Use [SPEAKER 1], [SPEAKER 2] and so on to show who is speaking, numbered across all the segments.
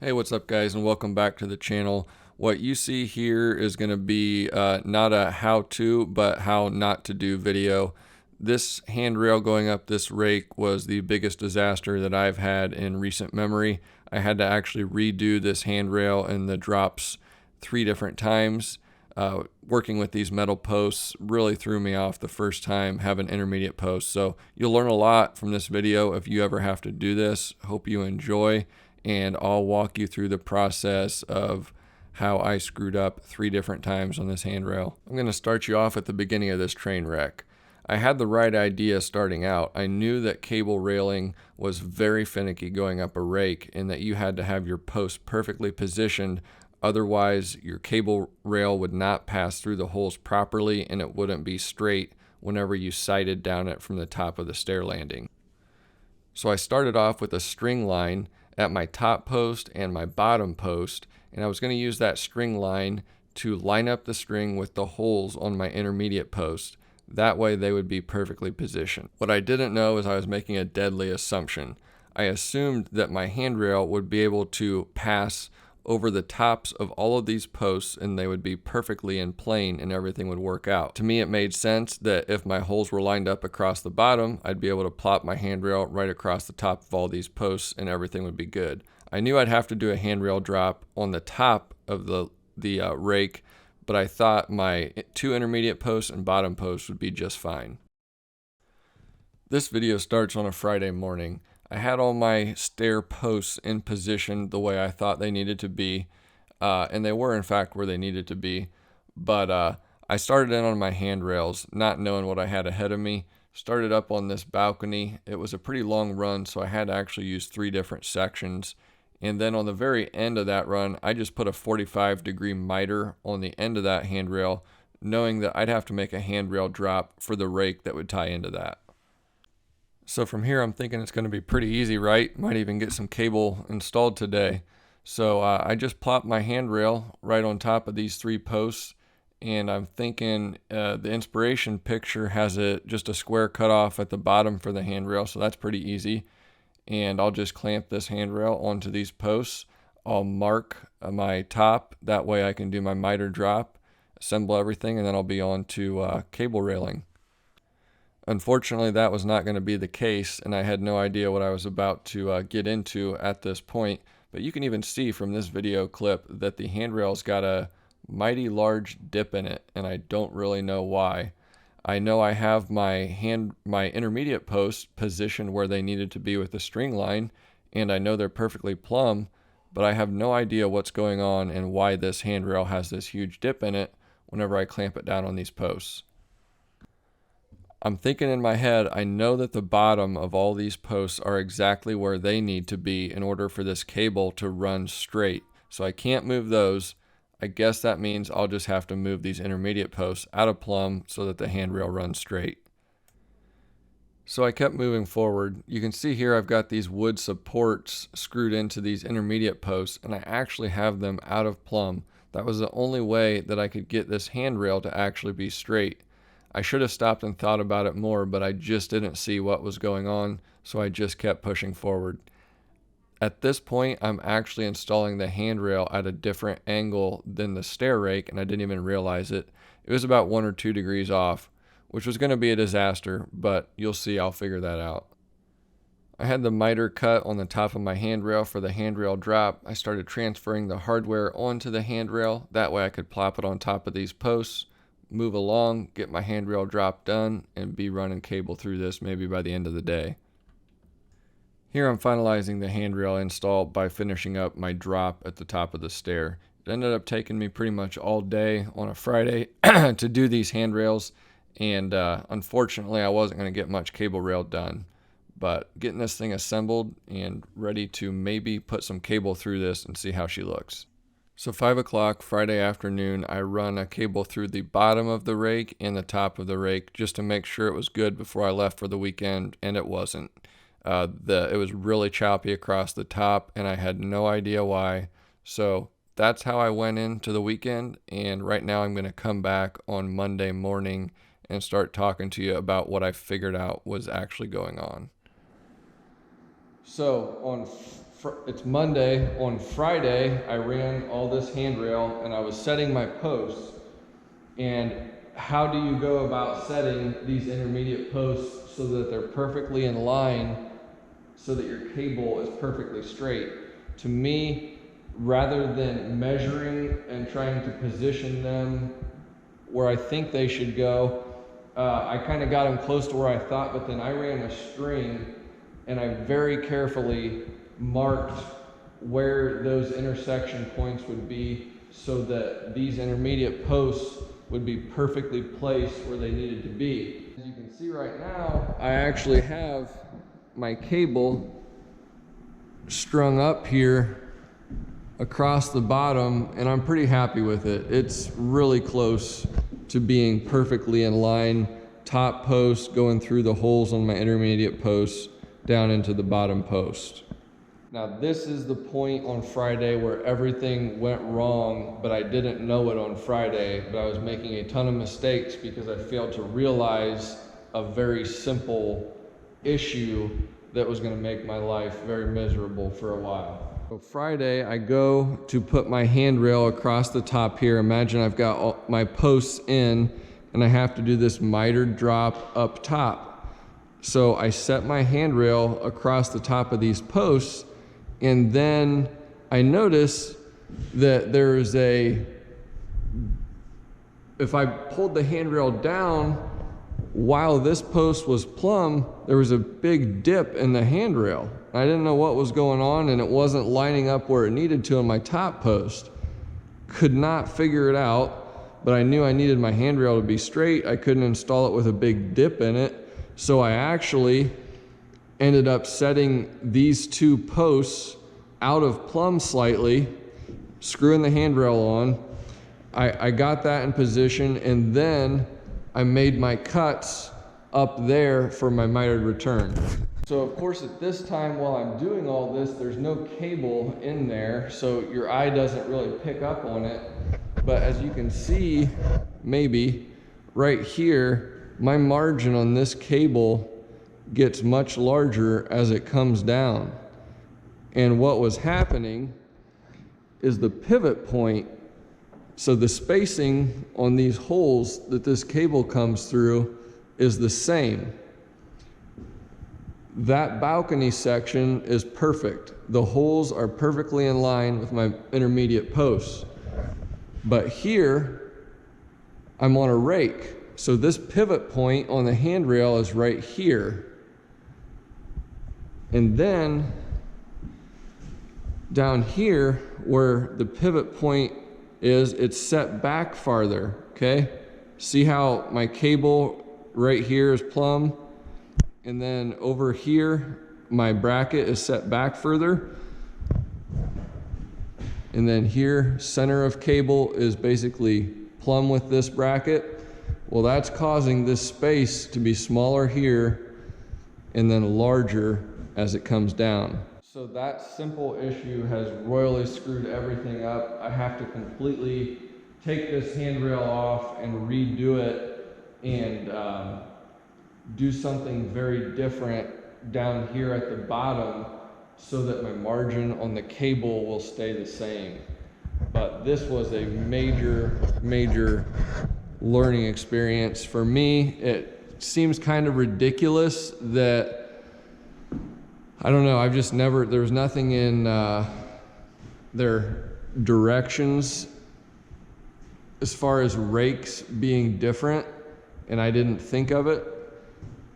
[SPEAKER 1] Hey, what's up guys, and welcome back to the channel. What you see here is going to be not a how-to, but how not to do video. This handrail going up this rake was the biggest disaster that I've had in recent memory. I had to actually redo this handrail and the drops 3 different times. Working with these metal posts really threw me off the first time having intermediate posts. So you'll learn a lot from this video if you ever have to do this. Hope you enjoy, and I'll walk you through the process of how I screwed up 3 different times on this handrail. I'm going to start you off at the beginning of this train wreck. I had the right idea starting out. I knew that cable railing was very finicky going up a rake and that you had to have your post perfectly positioned. Otherwise, your cable rail would not pass through the holes properly and it wouldn't be straight whenever you sighted down it from the top of the stair landing. So I started off with a string line at my top post and my bottom post, and I was going to use that string line to line up the string with the holes on my intermediate post. That way they would be perfectly positioned. What I didn't know is I was making a deadly assumption. I assumed that my handrail would be able to pass over the tops of all of these posts and they would be perfectly in plane and everything would work out. To me, it made sense that if my holes were lined up across the bottom, I'd be able to plop my handrail right across the top of all these posts and everything would be good. I knew I'd have to do a handrail drop on the top of the rake, but I thought my 2 intermediate posts and bottom posts would be just fine. This video starts on a Friday morning. I had all my stair posts in position the way I thought they needed to be, and they were in fact where they needed to be, but I started in on my handrails, not knowing what I had ahead of me. Started up on this balcony. It was a pretty long run, so I had to actually use 3 different sections. And then on the very end of that run, I just put a 45-degree miter on the end of that handrail, knowing that I'd have to make a handrail drop for the rake that would tie into that. So from here, I'm thinking it's going to be pretty easy, right? Might even get some cable installed today. So I just plopped my handrail right on top of these 3 posts, and I'm thinking the inspiration picture has just a square cutoff at the bottom for the handrail, so that's pretty easy. And I'll just clamp this handrail onto these posts. I'll mark my top, that way I can do my miter drop, assemble everything, and then I'll be on to cable railing. Unfortunately, that was not going to be the case, and I had no idea what I was about to get into at this point. But you can even see from this video clip that the handrail's got a mighty large dip in it, and I don't really know why. I know I have my intermediate posts positioned where they needed to be with the string line, and I know they're perfectly plumb, but I have no idea what's going on and why this handrail has this huge dip in it whenever I clamp it down on these posts. I'm thinking in my head, I know that the bottom of all these posts are exactly where they need to be in order for this cable to run straight. So I can't move those. I guess that means I'll just have to move these intermediate posts out of plumb so that the handrail runs straight. So I kept moving forward. You can see here I've got these wood supports screwed into these intermediate posts, and I actually have them out of plumb. That was the only way that I could get this handrail to actually be straight. I should have stopped and thought about it more, but I just didn't see what was going on, so I just kept pushing forward. At this point, I'm actually installing the handrail at a different angle than the stair rake, and I didn't even realize it. It was about 1 or 2 degrees off, which was going to be a disaster, but you'll see I'll figure that out. I had the miter cut on the top of my handrail for the handrail drop. I started transferring the hardware onto the handrail. That way I could plop it on top of these posts, move along, get my handrail drop done, and be running cable through this maybe by the end of the day. Here I'm finalizing the handrail install by finishing up my drop at the top of the stair. It ended up taking me pretty much all day on a Friday to do these handrails, and unfortunately I wasn't going to get much cable rail done. But getting this thing assembled and ready to maybe put some cable through this and see how she looks. So 5 o'clock Friday afternoon, I run a cable through the bottom of the rake and the top of the rake just to make sure it was good before I left for the weekend, and it wasn't. It was really choppy across the top, and I had no idea why. So that's how I went into the weekend, and right now I'm going to come back on Monday morning and start talking to you about what I figured out was actually going on. So on it's Monday. On Friday, I ran all this handrail and I was setting my posts. And how do you go about setting these intermediate posts so that they're perfectly in line so that your cable is perfectly straight? To me, rather than measuring and trying to position them where I think they should go, I kind of got them close to where I thought, but then I ran a string and I very carefully marked where those intersection points would be so that these intermediate posts would be perfectly placed where they needed to be. As you can see right now, I actually have my cable strung up here across the bottom, and I'm pretty happy with it. It's really close to being perfectly in line. Top post going through the holes on my intermediate posts down into the bottom post. Now this is the point on Friday where everything went wrong, but I didn't know it on Friday, but I was making a ton of mistakes because I failed to realize a very simple issue that was going to make my life very miserable for a while. So Friday, I go to put my handrail across the top here. Imagine I've got all my posts in and I have to do this mitered drop up top. So I set my handrail across the top of these posts, and then I notice that there's if I pulled the handrail down while this post was plumb, there was a big dip in the handrail. I didn't know what was going on, and it wasn't lining up where it needed to on my top post. Could not figure it out, but I knew I needed my handrail to be straight. I couldn't install it with a big dip in it. So I actually ended up setting these two posts out of plumb slightly, screwing the handrail on. I got that in position, and then I made my cuts up there for my mitered return. So of course at this time while I'm doing all this, there's no cable in there, so your eye doesn't really pick up on it. But as you can see, maybe right here, my margin on this cable gets much larger as it comes down. And what was happening is the pivot point, so the spacing on these holes that this cable comes through is the same. That balcony section is perfect. The holes are perfectly in line with my intermediate posts. But here, I'm on a rake. So this pivot point on the handrail is right here. And then down here where the pivot point is, it's set back farther, okay? See how my cable right here is plumb? And then over here, my bracket is set back further. And then here, center of cable is basically plumb with this bracket. Well, that's causing this space to be smaller here and then larger as it comes down. So that simple issue has royally screwed everything up. I have to completely take this handrail off and redo it and do something very different down here at the bottom so that my margin on the cable will stay the same. But this was a major learning experience for me. It seems kind of ridiculous that, I don't know, I've just never, there was nothing in their directions as far as rakes being different, and I didn't think of it.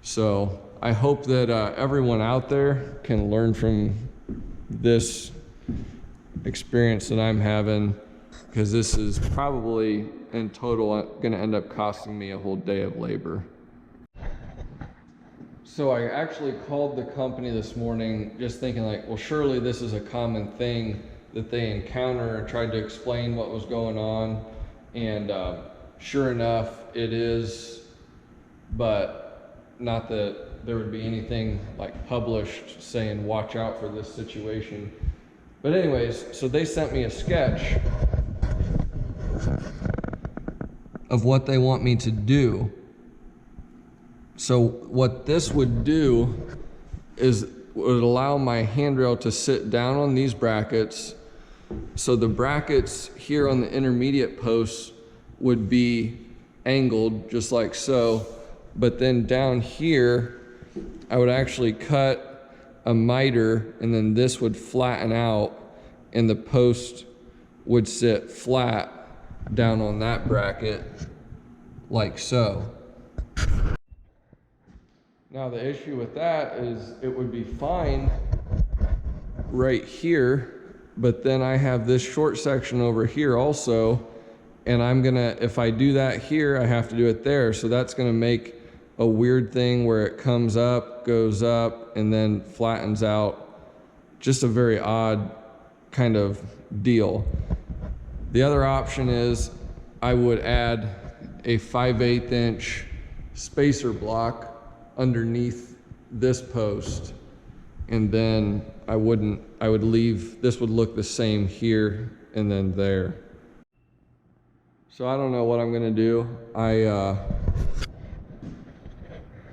[SPEAKER 1] So I hope that everyone out there can learn from this experience that I'm having, because this is probably in total going to end up costing me a whole day of labor. So I actually called the company this morning just thinking like, well, surely this is a common thing that they encounter, and tried to explain what was going on. And sure enough, it is, but not that there would be anything like published saying watch out for this situation. But anyways, so they sent me a sketch of what they want me to do. So what this would do is would allow my handrail to sit down on these brackets. So the brackets here on the intermediate posts would be angled just like so, but then down here I would actually cut a miter, and then this would flatten out and the post would sit flat down on that bracket like so. Now the issue with that is it would be fine right here, but then I have this short section over here also, and I'm gonna, if I do that here, I have to do it there. So that's gonna make a weird thing where it comes up, goes up, and then flattens out. Just a very odd kind of deal. The other option is I would add a 5/8 inch spacer block underneath this post, and then I would leave, this would look the same here and then there. So I don't know what I'm gonna do.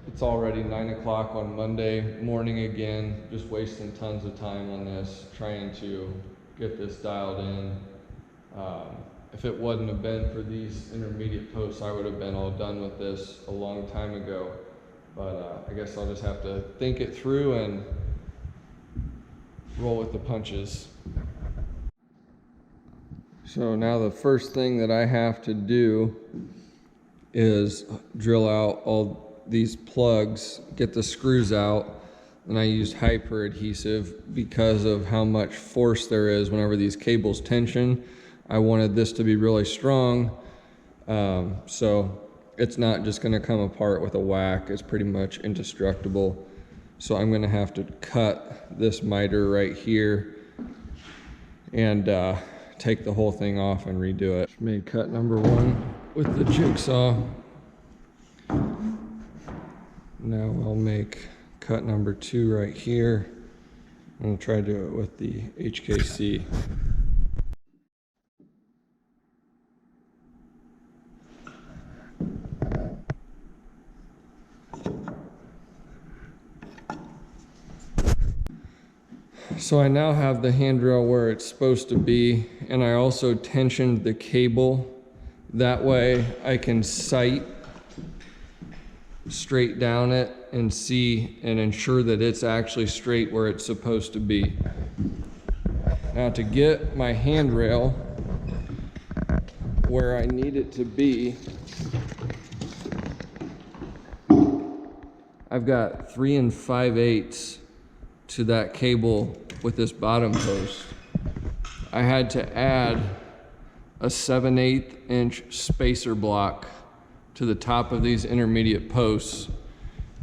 [SPEAKER 1] It's already 9 o'clock on Monday morning again, just wasting tons of time on this, trying to get this dialed in. If it wouldn't have been for these intermediate posts, I would have been all done with this a long time ago. But I guess I'll just have to think it through and roll with the punches. So now the first thing that I have to do is drill out all these plugs, get the screws out, and I used hyper adhesive because of how much force there is whenever these cables tension. I wanted this to be really strong, so it's not just going to come apart with a whack. It's pretty much indestructible. So I'm going to have to cut this miter right here and take the whole thing off and redo it. Made cut number 1 with the jigsaw. Now I'll make cut number 2 right here. I'm going to try to do it with the HKC. So I now have the handrail where it's supposed to be, and I also tensioned the cable. That way I can sight straight down it and see and ensure that it's actually straight where it's supposed to be. Now to get my handrail where I need it to be, I've got 3 5/8 to that cable with this bottom post. I had to add a 7/8 inch spacer block to the top of these intermediate posts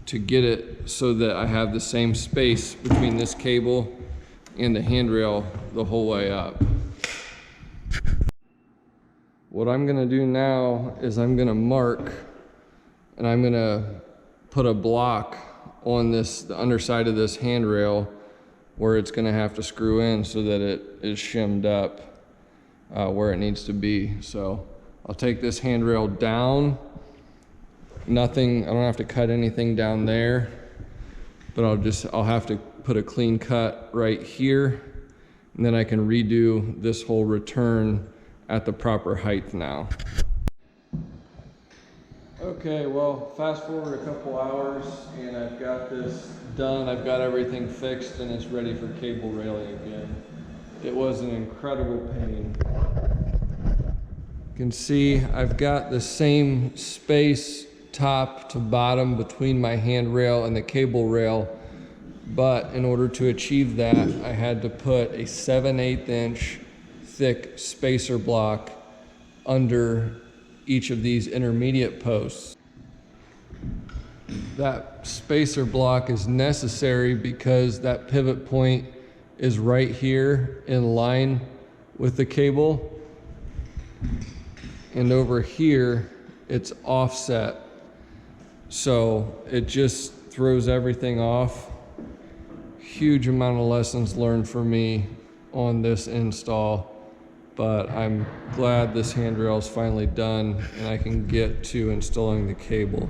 [SPEAKER 1] to get it so that I have the same space between this cable and the handrail the whole way up. What I'm gonna do now is I'm gonna mark, and I'm gonna put a block on this, the underside of this handrail, where it's gonna have to screw in so that it is shimmed up where it needs to be. So I'll take this handrail down. I don't have to cut anything down there, but I'll have to put a clean cut right here, and then I can redo this whole return at the proper height now. Okay, well, fast forward a couple hours and I've got this done. I've got everything fixed and it's ready for cable railing again. It was an incredible pain. You can see I've got the same space top to bottom between my handrail and the cable rail, but in order to achieve that, I had to put a 7/8 inch thick spacer block under each of these intermediate posts. That spacer block is necessary because that pivot point is right here in line with the cable, and over here it's offset, so it just throws everything off. Huge amount of lessons learned for me on this install, but I'm glad this handrail is finally done and I can get to installing the cable.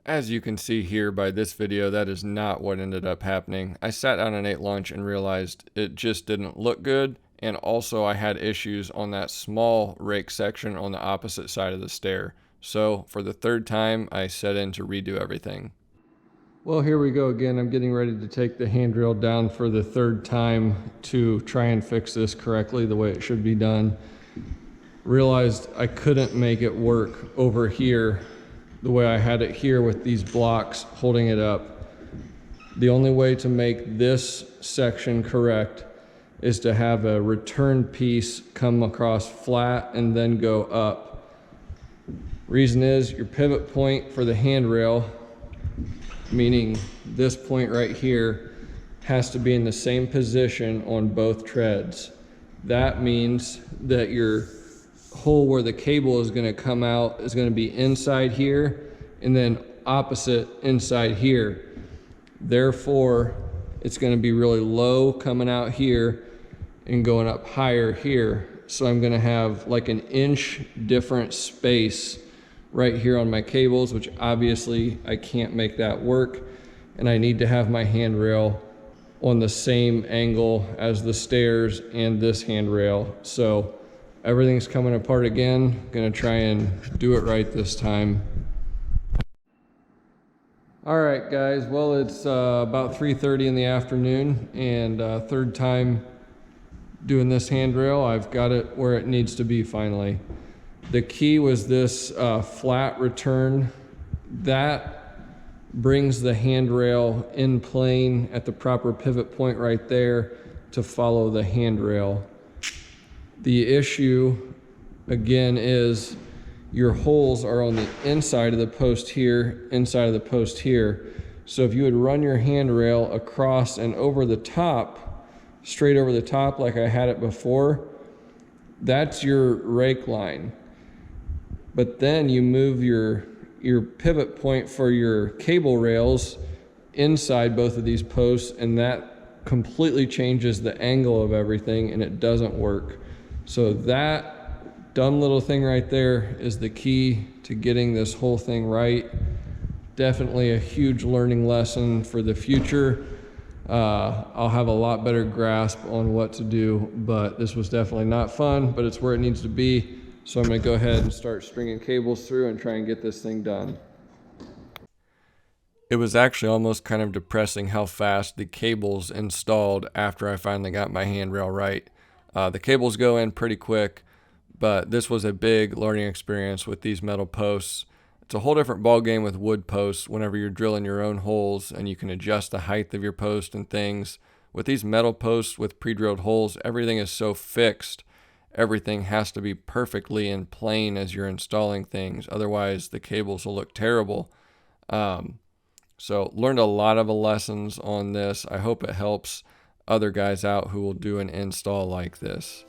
[SPEAKER 1] As you can see here by this video, that is not what ended up happening. I sat down and ate lunch and realized it just didn't look good, and also I had issues on that small rake section on the opposite side of the stair. So for the third time, I set in to redo everything. Well, here we go again. I'm getting ready to take the handrail down for the third time to try and fix this correctly the way it should be done. Realized I couldn't make it work over here the way I had it here with these blocks holding it up. The only way to make this section correct is to have a return piece come across flat and then go up. Reason is your pivot point for the handrail, meaning this point right here, has to be in the same position on both treads. That means that your hole where the cable is going to come out is going to be inside here and then opposite inside here. Therefore, it's going to be really low coming out here and going up higher here. So I'm going to have like an inch different space right here on my cables, which obviously I can't make that work. And I need to have my handrail on the same angle as the stairs and this handrail. So everything's coming apart again. Gonna try and do it right this time. All right, guys. Well, it's about 3:30 in the afternoon, and third time doing this handrail. I've got it where it needs to be finally. The key was this flat return. That brings the handrail in plane at the proper pivot point right there to follow the handrail. The issue, again, is your holes are on the inside of the post here, inside of the post here. So if you would run your handrail across and over the top, straight over the top like I had it before, that's your rake line. But then you move your pivot point for your cable rails inside both of these posts, and that completely changes the angle of everything, and it doesn't work. So that dumb little thing right there is the key to getting this whole thing right. Definitely a huge learning lesson for the future. I'll have a lot better grasp on what to do, but this was definitely not fun, but it's where it needs to be. So I'm gonna go ahead and start stringing cables through and try and get this thing done. It was actually almost kind of depressing how fast the cables installed after I finally got my handrail right. The cables go in pretty quick, but this was a big learning experience with these metal posts. It's a whole different ball game with wood posts whenever you're drilling your own holes and you can adjust the height of your post and things. With these metal posts with pre-drilled holes, everything is so fixed. Everything has to be perfectly in plane as you're installing things. Otherwise, the cables will look terrible. So learned a lot of lessons on this. I hope it helps other guys out who will do an install like this.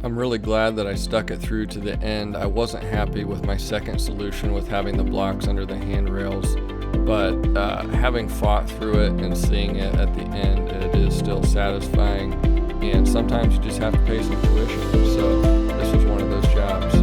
[SPEAKER 1] I'm really glad that I stuck it through to the end. I wasn't happy with my second solution with having the blocks under the handrails, but having fought through it and seeing it at the end, it is still satisfying. And sometimes you just have to pay some tuition. So this was one of those jobs.